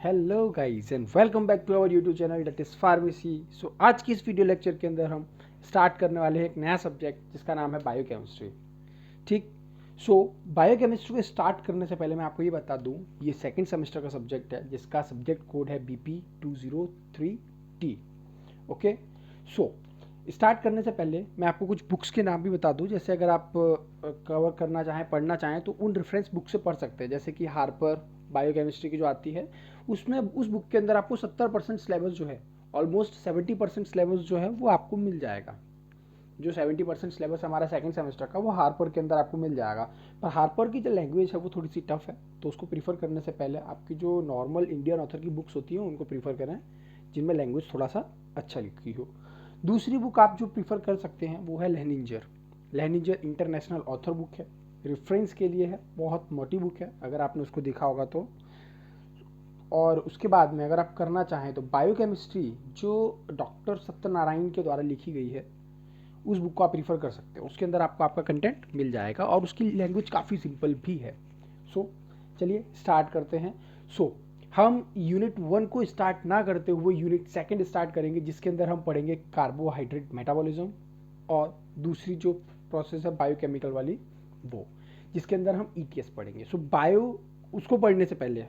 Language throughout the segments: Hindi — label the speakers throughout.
Speaker 1: Hello guys and welcome back to our YouTube channel that is pharmacy. So आज की इस वीडियो लेक्चर के अंदर हम स्टार्ट करने वाले हैं एक नया सब्जेक्ट जिसका नाम है बायोकेमिस्ट्री। ठीक। सो बायोकेमिस्ट्री को स्टार्ट करने से पहले मैं आपको ये बता दूं, ये सेकंड सेमेस्टर का सब्जेक्ट है जिसका सब्जेक्ट कोड है BP203T। ओके। सो स्टार्ट करने से पहले मैं आपको कुछ बुक्स के नाम भी बता दूं, जैसे अगर आप कवर करना चाहें, पढ़ना चाहें तो उन रेफरेंस बुक से पढ़ सकते हैं, जैसे कि हार्पर बायोकेमिस्ट्री की जो आती है उसमें उस बुक के अंदर आपको 70% सिलेबस जो है, ऑलमोस्ट 70% सिलेबस जो है वो आपको मिल जाएगा। जो 70% सिलेबस हमारा सेकंड सेमेस्टर का वो हार्पर के अंदर आपको मिल जाएगा। पर हार्पर की जो लैंग्वेज है वो थोड़ी सी टफ है, तो उसको प्रीफर करने से पहले आपकी जो नॉर्मल इंडियन ऑथर की बुक्स होती हैं उनको प्रीफर करें, जिनमें लैंग्वेज थोड़ा सा अच्छा लिखी हो। दूसरी बुक आप जो प्रीफर कर सकते हैं वो है लेहनिंजर। लेहनिंजर इंटरनेशनल ऑथर बुक है, रेफरेंस के लिए है, बहुत मोटी बुक है अगर आपने उसको देखा होगा तो। और उसके बाद में अगर आप करना चाहें तो बायोकेमिस्ट्री जो डॉक्टर सत्यनारायण के द्वारा लिखी गई है उस बुक को आप प्रीफर कर सकते हैं, उसके अंदर आपको आपका कंटेंट मिल जाएगा और उसकी लैंग्वेज काफ़ी सिंपल भी है। सो चलिए स्टार्ट करते हैं। हम यूनिट 1 को स्टार्ट ना करते हुए यूनिट 2 स्टार्ट करेंगे, जिसके अंदर हम पढ़ेंगे कार्बोहाइड्रेट मेटाबॉलिज्म और दूसरी जो प्रोसेस है बायोकेमिकल वाली वो, जिसके अंदर हम ईटीएस पढ़ेंगे। बायो उसको पढ़ने से पहले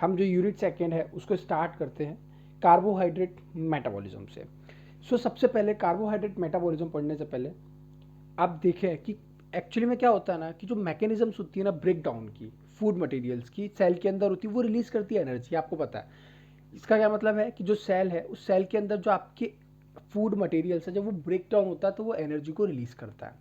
Speaker 1: हम जो यूनिट 2 है उसको स्टार्ट करते हैं कार्बोहाइड्रेट मेटाबॉलिज्म से। सबसे पहले कार्बोहाइड्रेट मेटाबॉलिज्म पढ़ने से पहले आप देखें कि एक्चुअली में क्या होता है ना, कि जो मैकेनिज्म्स होती है ना ब्रेक डाउन की फूड मटेरियल्स की सेल के अंदर होती है, वो रिलीज करती है एनर्जी, आपको पता है। इसका क्या मतलब है कि जो सेल है उस सेल के अंदर जो आपके फूड मटेरियल्स है, जब वो ब्रेक डाउन होता है तो वो एनर्जी को रिलीज करता है।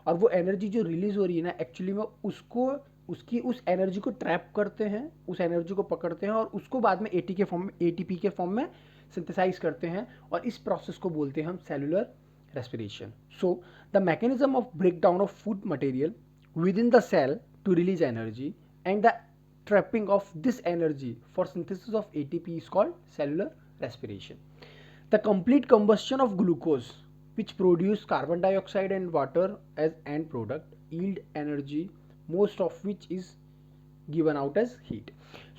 Speaker 1: और वो एनर्जी जो रिलीज हो रही है ना, एक्चुअली में उसको उसकी उस एनर्जी को ट्रैप करते हैं, उस एनर्जी को पकड़ते हैं और उसको बाद में एटीपी के फॉर्म में सिंथेसाइज करते हैं, और इस प्रोसेस को बोलते हैं हम cellular respiration. So, the mechanism of breakdown of food material within the cell to release energy and the trapping of this energy for synthesis of ATP is called cellular respiration. The complete combustion of glucose, which produce carbon dioxide and water as end product, yield energy, most of which is given out as heat.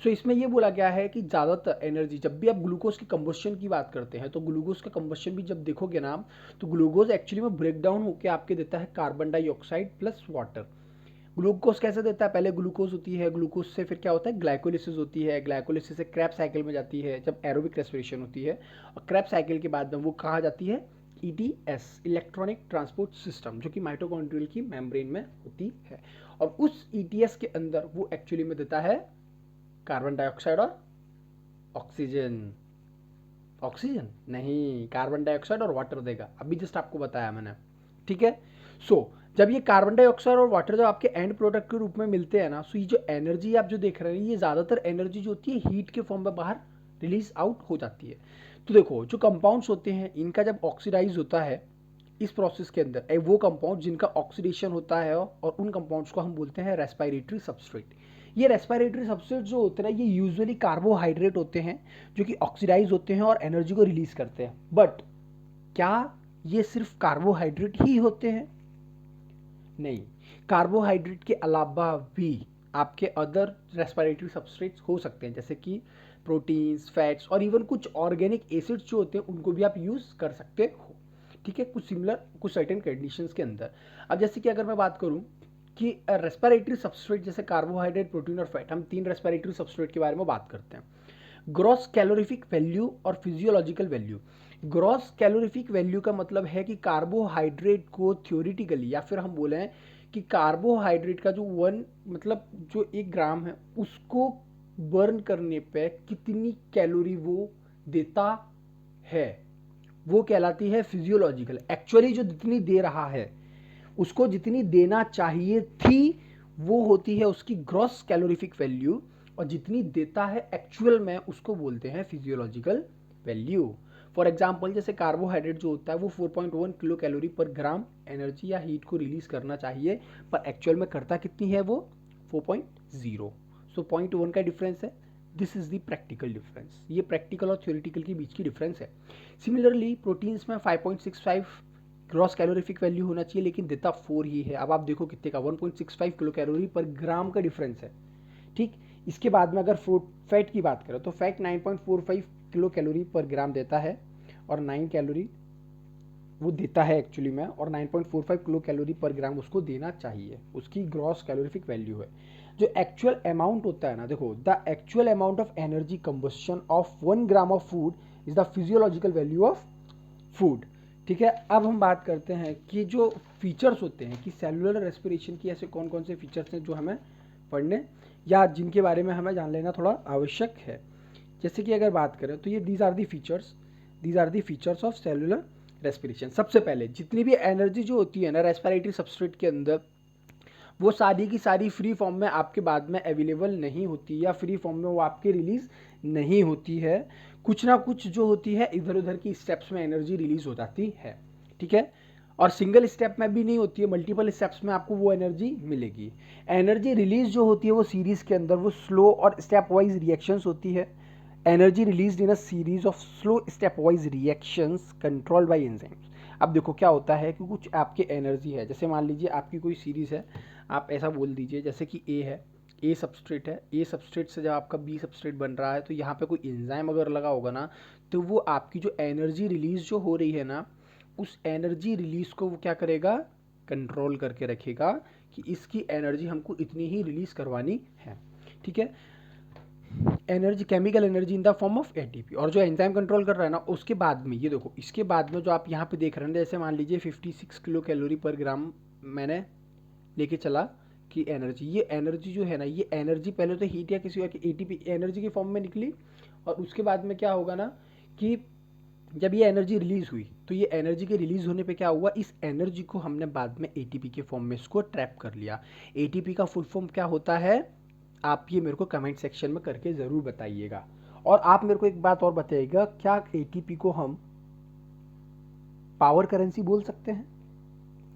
Speaker 1: इसमें ये बोला गया है कि ज़्यादातर एनर्जी, जब भी आप ग्लूकोज की कंबस्शन की बात करते हैं तो ग्लूकोज का कंबस्शन भी जब देखोगे ना आप, तो ग्लूकोज एक्चुअली में ब्रेक डाउन होकर आपके देता है carbon dioxide plus water. Glucose कैसे देता है, पहले ग्लूकोज होती है, ग्लूकोज से फिर क्या होता है ग्लाइकोलिसिस होती है, ग्लाइकोलिसिस से क्रैब साइकिल में जाती है जब एरोबिक रेस्पिरेशन होती है, और क्रैब साइकिल के बाद में वो कहाँ जाती है ईटीएस, इलेक्ट्रॉनिक ट्रांसपोर्ट सिस्टम, जो कि माइटोकॉन्ड्रियल की मेम्ब्रेन में होती है। और उस ईटीएस के अंदर वो एक्चुअली में देता है कार्बन डाइऑक्साइड और ऑक्सीजन। ऑक्सीजन नहीं, कार्बन डाइऑक्साइड और वाटर देगा, अभी जस्ट आपको बताया मैंने। ठीक है। जब ये कार्बन डाइऑक्साइड और वाटर जब आपके एंड प्रोडक्ट के रूप में मिलते हैं ना, ये जो एनर्जी आप जो देख रहे हैं, ये ज़्यादातर एनर्जी जो होती है हीट के फॉर्म में बाहर रिलीज आउट हो जाती है। तो देखो जो कंपाउंड्स होते हैं इनका जब ऑक्सीडाइज होता है इस प्रोसेस के अंदर, वो कंपाउंड जिनका ऑक्सीडेशन होता है और उन कंपाउंड्स को हम बोलते हैं रेस्पिरेटरी सबस्ट्रेट। ये रेस्पिरेटरी सबस्ट्रेट जो होते हैं ये यूजुअली कार्बोहाइड्रेट होते हैं जो कि ऑक्सीडाइज होते हैं और एनर्जी को रिलीज करते हैं। बट क्या ये सिर्फ कार्बोहाइड्रेट ही होते हैं? नहीं, कार्बोहाइड्रेट के अलावा भी आपके अदर रेस्पिरेटरी सबस्ट्रेट्स हो सकते हैं, जैसे कि प्रोटीन्स, फैट्स और इवन कुछ ऑर्गेनिक एसिड्स जो होते हैं उनको भी आप यूज़ कर सकते हो। ठीक है, कुछ सिमिलर कुछ सर्टेन कंडीशंस के अंदर। अब जैसे कि अगर मैं बात करूं कि रेस्पिरेटरी सबस्ट्रेट जैसे कार्बोहाइड्रेट, प्रोटीन और फैट, हम 3 रेस्पिरेटरी सबस्ट्रेट के बारे में बात करते हैं। ग्रॉस कैलोरीफिक वैल्यू और physiological value. Gross calorific value का मतलब है कि कार्बोहाइड्रेट को थ्योरेटिकली, या फिर हम बोले कि कार्बोहाइड्रेट का जो मतलब जो 1 ग्राम है उसको बर्न करने पे कितनी कैलोरी वो देता है, वो कहलाती है फिजियोलॉजिकल। एक्चुअली जो जितनी दे रहा है उसको जितनी देना चाहिए थी वो होती है उसकी ग्रॉस कैलोरीफिक वैल्यू, और जितनी देता है एक्चुअल में उसको बोलते हैं फिजियोलॉजिकल वैल्यू। फॉर एग्जाम्पल जैसे कार्बोहाइड्रेट जो होता है वो 4.1 किलो कैलोरी पर ग्राम एनर्जी या हीट को रिलीज करना चाहिए, पर एक्चुअल में करता कितनी है वो 4.0। 0.1 का डिफरेंस है। This is the practical difference, ये प्रैक्टिकल और थ्योरेटिकल के बीच की डिफरेंस है। सिमिलरली प्रोटीन्स में 5.65 ग्रॉस कैलोरीफिक वैल्यू होना चाहिए, लेकिन देता 4 ही है। अब आप देखो कितने का 1.65 किलो कैलोरी पर ग्राम का डिफरेंस है। ठीक, इसके बाद में अगर फैट की बात करें तो फैट 9.45 किलो कैलोरी पर ग्राम देता है और 9 कैलोरी वो देता है एक्चुअली में, और 9.45 किलो कैलोरी पर ग्राम उसको देना चाहिए, उसकी ग्रॉस कैलोरीफिक वैल्यू है। जो एक्चुअल अमाउंट होता है ना, देखो, the actual amount of energy combustion of 1 gram of food is the physiological value of food. ठीक है, अब हम बात करते हैं कि जो फीचर्स होते हैं कि सेलुलर रेस्पिरेशन की ऐसे कौन कौन से फीचर्स हैं जो हमें पढ़ने या जिनके बारे में हमें जान लेना थोड़ा आवश्यक है। जैसे कि अगर बात करें तो ये these are the features of cellular respiration. सबसे पहले जितनी भी एनर्जी जो होती है ना रेस्पिरेटरी सबस्ट्रेट के अंदर, वो सारी की सारी फ्री फॉर्म में आपके बाद में अवेलेबल नहीं होती, या फ्री फॉर्म में वो आपके रिलीज नहीं होती है। कुछ ना कुछ जो होती है इधर उधर की स्टेप्स में एनर्जी रिलीज हो जाती है। ठीक है, और सिंगल स्टेप में भी नहीं होती है, मल्टीपल स्टेप्स में आपको वो एनर्जी मिलेगी। एनर्जी रिलीज जो होती है वो सीरीज के अंदर वो स्लो और स्टेप वाइज रिएक्शंस होती है। Energy release in a series of slow step wise reactions controlled by enzymes. अब देखो क्या होता है कि कुछ आपके एनर्जी है, जैसे मान लीजिए आपकी कोई सीरीज है, आप ऐसा बोल दीजिए जैसे कि ए है, ए सबस्ट्रेट है, ए सबस्ट्रेट से जब आपका बी सबस्ट्रेट बन रहा है तो यहाँ पे कोई एंजाइम अगर लगा होगा ना, तो वो आपकी जो एनर्जी रिलीज जो हो रही है ना, उस एनर्जी रिलीज को वो क्या करेगा, कंट्रोल करके रखेगा कि इसकी एनर्जी हमको इतनी ही रिलीज करवानी है। ठीक है, energy, chemical energy in the form of ATP. और जो एंजाइम कंट्रोल कर रहा है ना, उसके बाद में ये देखो, इसके बाद में जो आप यहाँ पे देख रहे हैं, जैसे मान लीजिए 56 किलो कैलोरी पर ग्राम मैंने लेके चला कि एनर्जी, ये एनर्जी जो है ना, ये एनर्जी पहले तो हीट या किसी और की एटीपी एनर्जी के फॉर्म में निकली, और उसके बाद में क्या होगा ना कि जब ये एनर्जी रिलीज हुई तो ये एनर्जी के रिलीज होने पे क्या हुआ, इस एनर्जी को हमने बाद में एटीपी के फॉर्म में इसको ट्रैप कर लिया। एटीपी का फुल फॉर्म क्या होता है, आप ये मेरे को कमेंट सेक्शन में करके ज़रूर बताइएगा। और आप मेरे को एक बात और बताइएगा, क्या एटीपी को हम पावर करेंसी बोल सकते हैं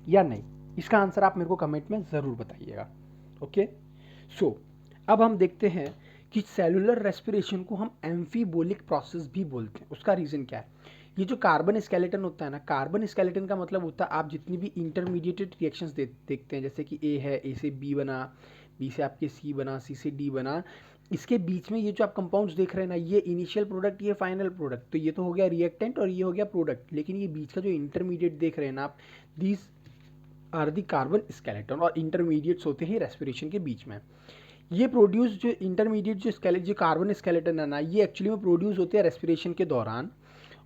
Speaker 1: या नहीं? इसका आंसर आप मेरे को कमेंट में ज़रूर बताइएगा। ओके, सो अब हम देखते हैं कि सेलुलर रेस्पिरेशन को हम एम्फीबोलिक प्रोसेस भी बोलते हैं। उसका रीज़न क्या है, ये जो कार्बन स्केलेटन होता है ना, कार्बन स्केलेटन का मतलब होता है आप जितनी भी इंटरमीडिएटेड रिएक्शंस देखते हैं, जैसे कि ए है, ए से बी बना, बी से आपके सी बना, सी से डी बना, इसके बीच में ये जो आप कंपाउंड्स देख रहे हैं ना, ये इनिशियल प्रोडक्ट, ये फाइनल प्रोडक्ट, तो ये तो हो गया रिएक्टेंट और ये हो गया प्रोडक्ट। लेकिन ये बीच का जो इंटरमीडिएट देख रहे हैं ना आप, these are the carbon skeleton, और इंटरमीडिएट्स होते हैं रेस्पिरेशन के बीच में। ये प्रोड्यूस जो इंटरमीडिएट जो कार्बन स्केलेटन है ना, ये एक्चुअली में प्रोड्यूस होते हैं रेस्पिरेशन के दौरान,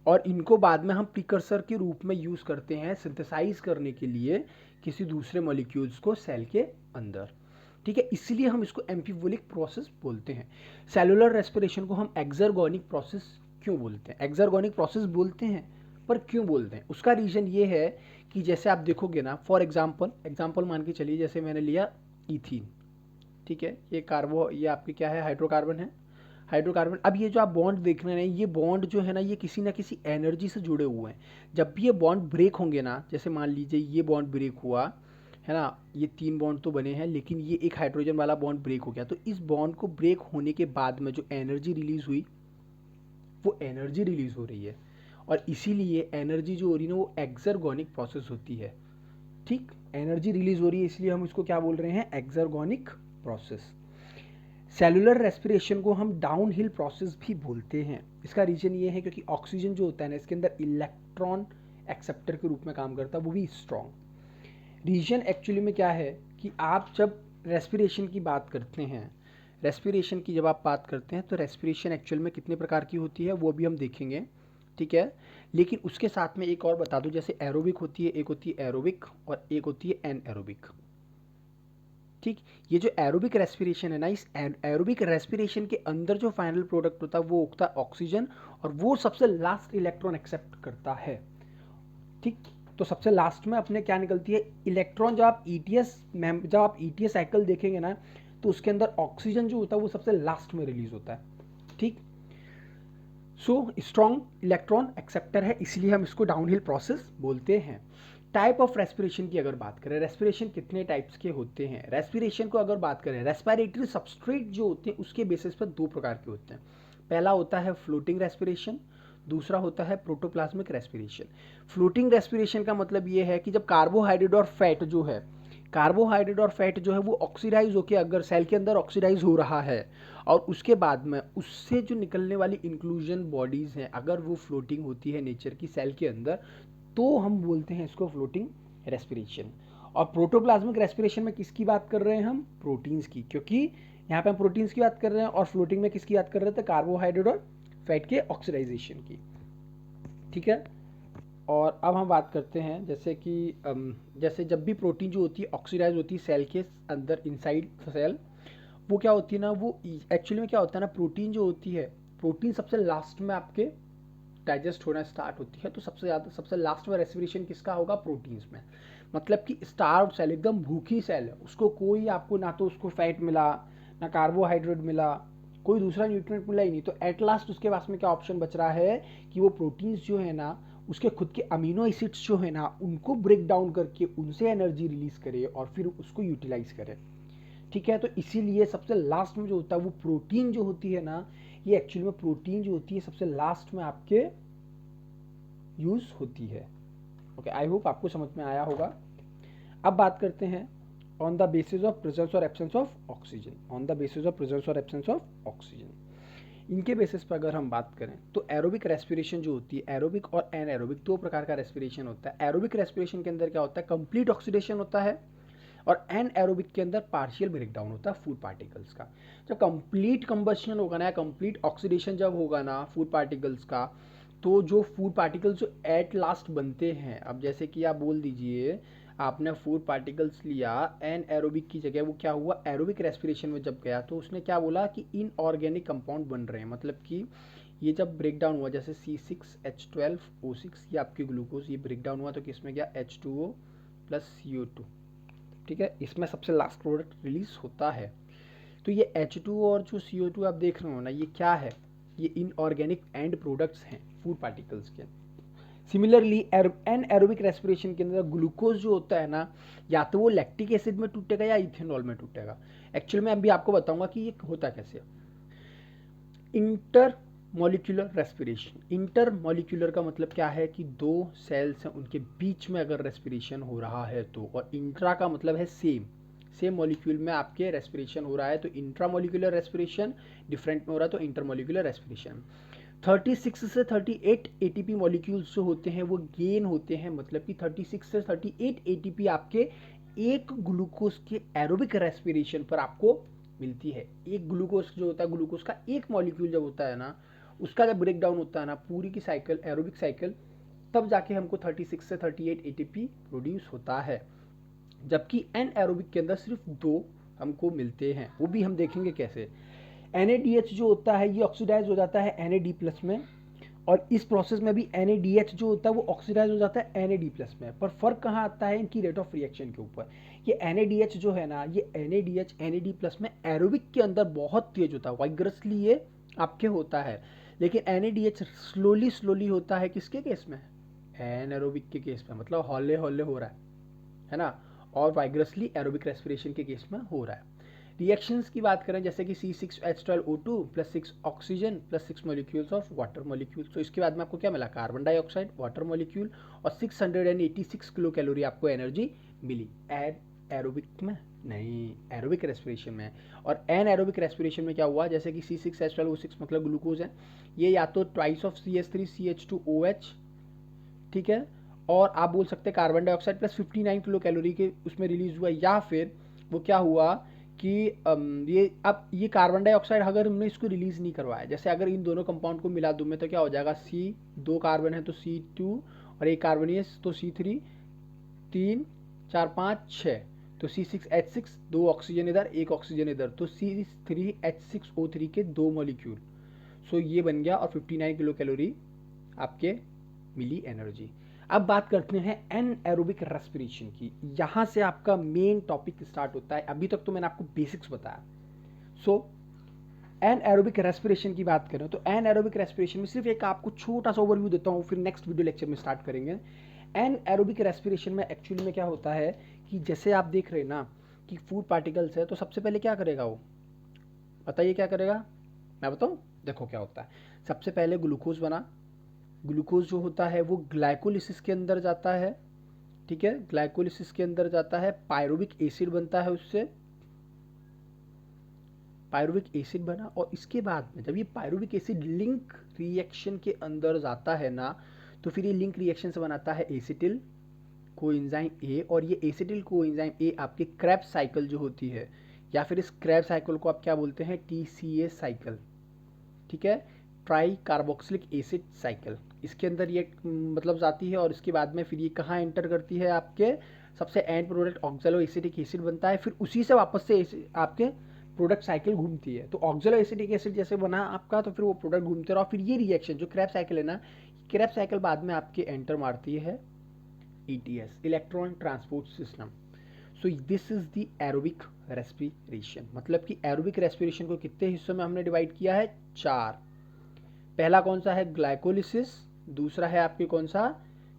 Speaker 1: और इनको बाद में हम प्रिकर्सर के रूप में यूज़ करते हैं सिंथेसाइज करने के लिए किसी दूसरे मॉलिक्यूल्स को सेल के अंदर। ठीक है, इसलिए हम इसको एम्फीबोलिक प्रोसेस बोलते हैं। सेलुलर रेस्पिरेशन को हम एक्सर्गोनिक प्रोसेस क्यों बोलते हैं, एक्सर्गोनिक प्रोसेस बोलते हैं, पर क्यों बोलते हैं, उसका रीज़न ये है कि जैसे आप देखोगे ना, फॉर एग्जाम्पल मान के चलिए, जैसे मैंने लिया ईथीन। ठीक है, ये ये आपके क्या है, हाइड्रोकार्बन है, हाइड्रोकार्बन। अब ये जो आप बॉन्ड देख रहे हैं, ये बॉन्ड जो है ना, ये किसी ना किसी एनर्जी से जुड़े हुए हैं। जब भी ये बॉन्ड ब्रेक होंगे ना, जैसे मान लीजिए ये बॉन्ड ब्रेक हुआ है ना, ये 3 बॉन्ड तो बने हैं, लेकिन ये एक हाइड्रोजन वाला बॉन्ड ब्रेक हो गया, तो इस बॉन्ड को ब्रेक होने के बाद में जो एनर्जी रिलीज हुई, वो एनर्जी रिलीज हो रही है, और इसीलिए एनर्जी जो हो रही है ना, वो एक्सर्गोनिक प्रोसेस होती है। ठीक, एनर्जी रिलीज हो रही है, इसलिए हम इसको क्या बोल रहे हैं, एक्सर्गोनिक प्रोसेस। सेलुलर रेस्पिरेशन को हम डाउन हिल प्रोसेस भी बोलते हैं। इसका रीजन ये है क्योंकि ऑक्सीजन जो होता है ना, इसके अंदर इलेक्ट्रॉन एक्सेप्टर के रूप में काम करता है, वो भी स्ट्रॉन्ग। रीजन एक्चुअली में क्या है कि आप जब रेस्पिरेशन की बात करते हैं, रेस्पिरेशन की जब आप बात करते हैं तो रेस्पिरेशन एक्चुअल में कितने प्रकार की होती है वो भी हम देखेंगे। ठीक है, लेकिन उसके साथ में एक और बता दूं, जैसे एरोबिक होती है, एक होती है एरोबिक और एक होती है एनएरोबिक। ठीक, ये जो एरोबिक रेस्पिरेशन है ना, इस एरोबिक रेस्पिरेशन के अंदर जो फाइनल प्रोडक्ट होता है वो होता है ऑक्सीजन, और वो सबसे लास्ट इलेक्ट्रॉन एक्सेप्ट करता है। ठीक, तो सबसे लास्ट में अपने क्या निकलती है, इलेक्ट्रॉन। जब आप ईटीएस साइकिल देखेंगे ना, तो उसके अंदर ऑक्सीजन जो होता है वो सबसे लास्ट में रिलीज होता है। ठीक, सो स्ट्रॉन्ग इलेक्ट्रॉन एक्सेप्टर है, इसलिए हम इसको डाउनहिल प्रोसेस बोलते हैं। टाइप ऑफ रेस्पिरेशन की अगर बात करें, रेस्पिरेशन कितने टाइप्स के होते हैं, रेस्पिरेशन को अगर बात करें, रेस्पिरेटरी सबस्ट्रेट जो होते हैं उसके बेसिस पर 2 प्रकार के होते हैं। पहला होता है फ्लोटिंग रेस्पिरेशन, दूसरा होता है प्रोटोप्लाज्मिक रेस्पिरेशन। फ्लोटिंग रेस्पिरेशन का मतलब ये है कि जब कार्बोहाइड्रेट और फैट जो है कार्बोहाइड्रेट और फैट जो है वो ऑक्सीडाइज होकर, अगर सेल के अंदर ऑक्सीडाइज हो रहा है और उसके बाद में उससे जो निकलने वाली इंक्लूजन बॉडीज़ हैं, अगर वो फ्लोटिंग होती है नेचर की सेल के अंदर, तो हम बोलते हैं इसको फ्लोटिंग रेस्पिरेशन। और प्रोटोप्लाज्मिक रेस्पिरेशन में किसकी बात कर रहे हैं हम? प्रोटीन्स की, क्योंकि यहाँ पे हम प्रोटीन्स की बात कर रहे हैं। और फ्लोटिंग में किसकी बात कर रहे थे? कार्बोहाइड्रेट और फैट के ऑक्सीडाइजेशन की। ठीक है। और अब हम बात करते हैं जैसे कि जैसे जब भी प्रोटीन जो होती है ऑक्सीडाइज होती है सेल के अंदर, इनसाइड सेल, वो क्या होती है ना, वो एक्चुअली में क्या होता है ना, प्रोटीन जो होती है, प्रोटीन सबसे लास्ट में आपके डाइजेस्ट होना स्टार्ट होती है। तो सबसे लास्ट में रेस्पिरेशन किसका होगा? प्रोटीन्स में। मतलब कि स्टार्व सेल, एकदम भूखी सेल है, उसको कोई आपको ना तो उसको फैट मिला, ना कार्बोहाइड्रेट मिला, कोई दूसरा न्यूट्रिएंट मिला ही नहीं, तो एट लास्ट उसके पास में क्या ऑप्शन बच रहा है कि वो प्रोटीन्स जो है ना, उसके खुद के अमीनो एसिड्स जो है ना, उनको ब्रेक डाउन करके उनसे एनर्जी रिलीज करे और फिर उसको यूटिलाइज करे। ठीक है। तो इसीलिए सबसे लास्ट में जो होता है वो प्रोटीन जो होती है ना, ये एक्चुअली में प्रोटीन जो होती है सबसे लास्ट में आपके यूज होती है। ओके, आई होप आपको समझ में आया होगा। अब बात करते हैं on the basis of presence और absence of oxygen. On the basis of presence और एब्सेंस ऑफ ऑक्सीजन, इनके बेसिस पर अगर हम बात करें तो एरोबिक रेस्पिरेशन जो होती है, एरोबिक और एनएरोबिक दो प्रकार का रेस्पिरेशन होता है। एरोबिक रेस्पिरेशन के अंदर क्या होता है? कंप्लीट ऑक्सीडेशन होता है, और एनएरोबिक के अंदर पार्शियल ब्रेकडाउन होता है फूड पार्टिकल्स का। जब कंप्लीट कंबशन होगा ना, कंप्लीट ऑक्सीडेशन जब होगा ना फूड पार्टिकल्स का, तो जो फूड पार्टिकल्स जो एट लास्ट बनते हैं, अब जैसे कि आप बोल दीजिए आपने फूड पार्टिकल्स लिया एन एरोबिक की जगह, वो क्या हुआ? एरोबिक रेस्पिरेशन में जब गया तो उसने क्या बोला कि इनऑर्गेनिक कंपाउंड बन रहे हैं। मतलब कि ये जब ब्रेक डाउन हुआ, जैसे C6H12O6, ये आपकी ग्लूकोज, ये ब्रेक डाउन हुआ तो किसमें गया? H2O plus CO2। ठीक है। इसमें सबसे लास्ट प्रोडक्ट रिलीज होता है। तो ये H2 और जो CO2 आप देख रहे हो ना, ये क्या है? ये इनऑर्गेनिक एंड प्रोडक्ट्स हैं फूड पार्टिकल्स के। सिमिलरली एन एरोबिक रेस्पिरेशन के अंदर ग्लूकोज जो होता है ना, या तो वो लैक्टिक एसिड में टूटेगा या इथेनॉल में टूटेगा। एक्चुअली मैं अभी आपको बताऊंगा कि ये होता कैसे। Inter molecular respiration, inter molecular का मतलब क्या है कि दो सेल्स हैं उनके बीच में अगर रेस्पिरेशन हो रहा है तो, और इंट्रा का मतलब है सेम मॉलिक्यूल में आपके रेस्पिरेशन हो रहा है तो इंट्रा मॉलिक्यूलर रेस्पिरेशन, डिफरेंट में हो रहा है तो इंटर मॉलिक्यूलर रेस्पिरेशन। 36 से 38 एटीपी मॉलिक्यूल्स जो होते हैं वो गेन होते हैं, मतलब कि 36 से 38 एटीपी आपके एक ग्लूकोज के एरोबिक रेस्पिरेशन पर आपको मिलती है। एक ग्लूकोज जो होता है, ग्लूकोज का एक मॉलिक्यूल जब होता है ना, उसका जब ब्रेक डाउन होता है ना पूरी की साइकिल, एरोबिक साइकिल, तब जाके हमको 36 से 38 एटीपी प्रोड्यूस होता है। जबकि एन एरोबिक के अंदर सिर्फ दो हमको मिलते हैं, वो भी हम देखेंगे कैसे। NADH जो होता है ये ऑक्सीडाइज हो जाता है NAD प्लस में, और इस प्रोसेस में भी NADH जो होता है वो ऑक्सीडाइज हो जाता है NAD प्लस में। पर फर्क कहाँ आता है? इनकी रेट ऑफ रिएक्शन के ऊपर। ये NADH जो है ना, ये NADH NAD प्लस में एरोबिक के अंदर बहुत तेज होता है, वाइग्रसली ये आपके होता है। लेकिन NADH स्लोली होता है किसके केस में? एनएरोबिक के केस में, मतलब हौले हौले हो रहा है ना, और वाइग्रसली एरोबिक रेस्पिरेशन के केस में हो रहा है। रिएक्शंस की बात करें जैसे कि C6H12O2 plus 6 oxygen plus 6 molecules of water molecule, तो इसके बाद में आपको क्या मिला? कार्बन डाइऑक्साइड, वाटर मॉलिक्यूल, और 686 किलो कैलोरी आपको एनर्जी मिली। एरोबिक में नहीं, एरोबिक रेस्पिरेशन में। और एन एरोबिक रेस्पिरेशन में क्या हुआ? जैसे कि C6H12O6 मतलब ग्लूकोज है, ये या तो ट्वाइस ऑफ CH3CH2OH, ठीक है, और आप बोल सकते हैं carbon dioxide plus 59 kilo calorie के उसमें रिलीज हुआ, या फिर वो क्या हुआ कि ये अब ये कार्बन डाइऑक्साइड अगर हमने इसको रिलीज नहीं करवाया, जैसे अगर इन दोनों कंपाउंड को मिला दूं मैं तो क्या हो जाएगा? दो कार्बन है तो C2, और एक कार्बन है तो C3, 3 4 5 6, तो C6H6, दो ऑक्सीजन इधर एक ऑक्सीजन इधर, तो C3H6O3 के दो मॉलिक्यूल, सो ये बन गया, और 59 किलो कैलोरी आपके मिली एनर्जी। अब बात करते हैं एन एरोबिक रेस्पिरेशन की। यहां से आपका मेन टॉपिक स्टार्ट होता है। अभी तक तो मैंने आपको बेसिक्स बताया। सो एन एरोबिक रेस्पिरेशन की बात करें तो एन एरोबिक रेस्पिरेशन में सिर्फ एक आपको छोटा सा ओवरव्यू देता हूं, फिर नेक्स्ट वीडियो लेक्चर में स्टार्ट करेंगे। एन एरोबिक रेस्पिरेशन में एक्चुअली में क्या होता है कि जैसे आप देख रहे हैं ना कि फूड पार्टिकल्स है, तो सबसे पहले क्या करेगा वो? बताइए क्या करेगा? मैं बताऊं? देखो क्या होता है। सबसे पहले ग्लूकोज बना, ग्लूकोज जो होता है वो ग्लाइकोलिसिस के अंदर जाता है, ठीक है। ग्लाइकोलिसिस के अंदर जाता है, पायरुविक एसिड बनता है उससे, पायरुविक एसिड बना, और इसके बाद में जब ये पायरुविक एसिड लिंक रिएक्शन के अंदर जाता है ना, तो फिर ये लिंक रिएक्शन से बनाता है एसिटिल कोएंजाइम ए, और ये एसिटिल कोएंजाइम ए आपके क्रेब्स साइकिल जो होती है, या फिर इस क्रेब्स साइकिल को आप क्या बोलते हैं, TCA साइकिल, ठीक है, ट्राई कार्बोक्सिलिक एसिड साइकिल, इसके अंदर ये मतलब जाती है। और इसके बाद में फिर ये कहाँ एंटर करती है, आपके सबसे एंड प्रोडक्ट ऑक्जेलो एसिटिक एसिड बनता है, फिर उसी से वापस से आपके प्रोडक्ट साइकिल घूमती है। तो ऑक्जेलो एसिटिक एसिड जैसे बना आपका, तो फिर वो प्रोडक्ट घूमते रहो, फिर ये रिएक्शन जो क्रेब साइकिल है ना, क्रेब साइकिल बाद में आपके एंटर मारती है ETS, electron transport system. So this is the aerobic respiration. मतलब कि एरोबिक रेस्पिरेशन को कितने हिस्सों में हमने डिवाइड किया है, 4। पहला कौन सा है, ग्लाइकोलिसिस, दूसरा है आपके कौन सा,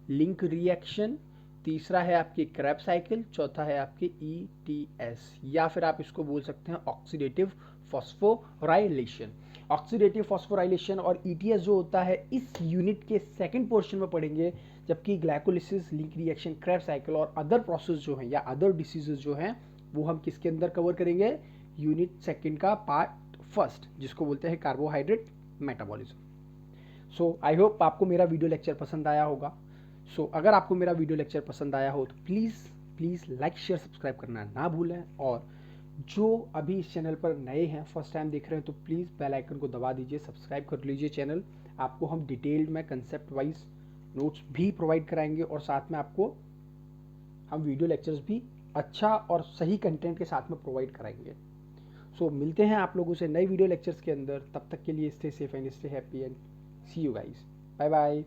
Speaker 1: लिंक रिएक्शन, तीसरा है आपकी क्रेब साइकिल, चौथा है आपकी ETS, या फिर आप इसको बोल सकते हैं ऑक्सीडेटिव फॉस्फोराइलेशन। ऑक्सीडेटिव फॉस्फोराइलेशन और ETS जो होता है इस यूनिट के सेकंड पोर्शन में पढ़ेंगे, जबकि glycolysis, link reaction, Krebs cycle और अदर प्रोसेस जो हैं या अदर डिसीजेज जो हैं वो हम किसके अंदर कवर करेंगे, यूनिट सेकंड का पार्ट फर्स्ट, जिसको बोलते हैं carbohydrate metabolism. So I hope आपको मेरा वीडियो लेक्चर पसंद आया होगा। सो अगर आपको मेरा वीडियो लेक्चर पसंद आया हो तो प्लीज़ लाइक शेयर सब्सक्राइब करना ना भूलें, और जो अभी इस चैनल पर नए हैं, फर्स्ट टाइम देख रहे हैं, तो प्लीज़ बेल आइकन को दबा दीजिए, सब्सक्राइब कर लीजिए चैनल। आपको हम डिटेल्ड में कंसेप्ट वाइज नोट्स भी प्रोवाइड कराएंगे, और साथ में आपको हम वीडियो लेक्चर्स भी अच्छा और सही कंटेंट के साथ में प्रोवाइड कराएंगे। सो मिलते हैं आप लोगों से नए वीडियो लेक्चर्स के अंदर, तब तक के लिए stay safe and stay happy and see you guys, bye bye.